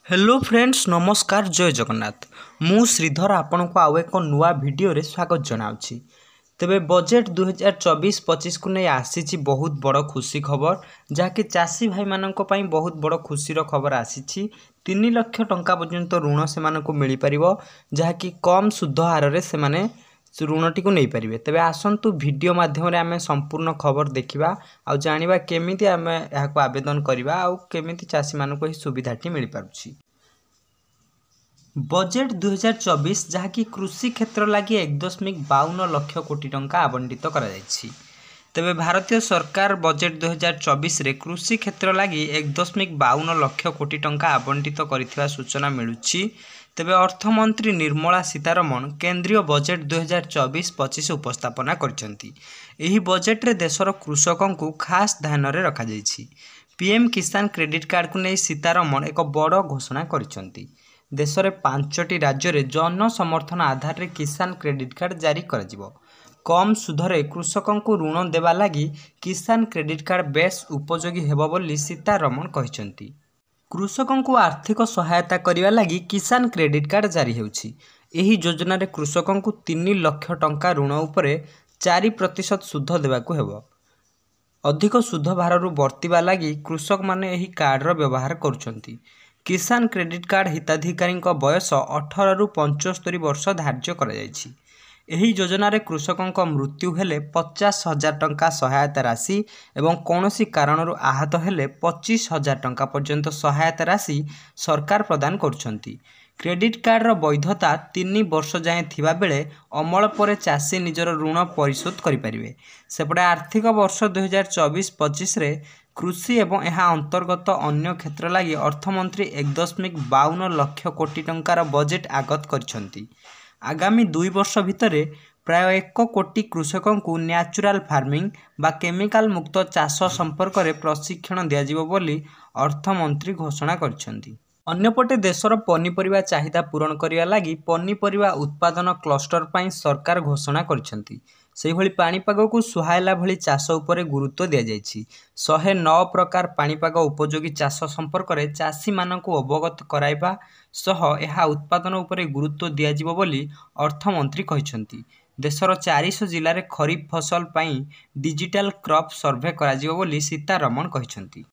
Hello friends नमस्कार जय जगन्नाथ मु श्रीधर आपण को आउ एक नुआ वीडियो रे स्वागत जनाउछि। तेबे बजेट 2024-25 को नहीं आसी बहुत बड़ खुशी खबर जहाँकि चाषी भाई मानक पई बहुत बड़ खुशीर खबर आसी 3 लाख टंका पर्यंत ऋण से मिल पार जहाँकि कम सुध हार रे से ऋणटी को नहीं पारे। तेबे आसंतु वीडियो माध्यम आम संपूर्ण खबर देखा आ जाना केमी आम यहाँ आवेदन करवा आ केमी चाषी मानक ही सुविधाटी मिल पारुछि। बजेट 2024 जहाँकि कृषि क्षेत्र लगी 1.52 लाख कोटी टंका आवंटित करा जायछि। तेबे भारतीय सरकार बजेट 2024 रे कृषि क्षेत्र लगी 1.52 लाख कोटी टंका आवंटित करिथिबा सूचना मिलुछि। तेबे अर्थमंत्री निर्मला सीतारमण केंद्रीय बजेट 2024-25 उपस्थापना करछंती। एही बजेट रे देशर कृषकों को खास ध्यान रे रखा जायछि। पीएम किसान क्रेडिट कार्ड को नहीं सीतारमण एक बड़ घोषणा करछंती। देश में 5टी राज्य में जन समर्थन आधार रे किसान क्रेडिट कार्ड जारी कर कम सुधरे कृषकों को ऋण देवा लगी किसान क्रेडिट कार्ड बेस उपयोगी हेबो बोली सीतारमण कहछंती। कृषकों को आर्थिक सहायता करने लगी किसान क्रेडिट कार्ड जारी होउछि। एही योजना रे कृषकों को 3 लाख टंका ऋण उपरे 4% सुध देवाकू हेबो। अधिक सुध भारु बर्तिबा लगी कृषक माने एही कार्ड रो व्यवहार करुछंती। किसान क्रेडिट कार्ड हिताधिकारी बयस 18 रु 75 वर्ष धार्य कर योजना रे कृषकों मृत्यु हेले 50,000 टंका सहायता राशि एवं कौनसी कारणरू आहत हेले 25,000 टंका पर्यंत सहायता राशि सरकार प्रदान करछंती। क्रेडिट कार्ड रो वैधता 3 वर्ष जाए थिबा बेले अमल पर चाषी निजर ऋण परिशोध करि परिबे। सेपटे आर्थिक वर्ष 2024-25 रे कृषि एवं यह अंतर्गत अन्य क्षेत्र लगी अर्थमंत्री 1.52 लाख कोटी टंकार बजेट आगत करछंती। आगामी 2 वर्ष भितरे प्राय 1 कोटी कृषकों को न्याचुराल फार्मिंग बा केमिकल मुक्त चाष संपर्क में प्रशिक्षण दिया बोली अर्थमंत्री घोषणा करछंती। अन्यपटे देशर पनीपरिया चाहिदा पूरण करिया लगी पनीपरिया उत्पादन क्लस्टर पाई सरकार घोषणा करछंती। सेहिभଳି पाणीपाग को सुहायला भली चाष उपरे गुरुत्व दिया जायछि। 109 प्रकार पाणीपाग उपयोगी चाष संपर्क में चाषी मानकु अवगत कराइबा सह एहा उत्पादन उपरे गुरुत्व दिया जिवो बोली अर्थमंत्री कहछंती। देशर 400 जिले में खरीफ फसल पाई डिजिटल क्रॉप सर्वे करा जिवो बोली सीतारमण कहछंती।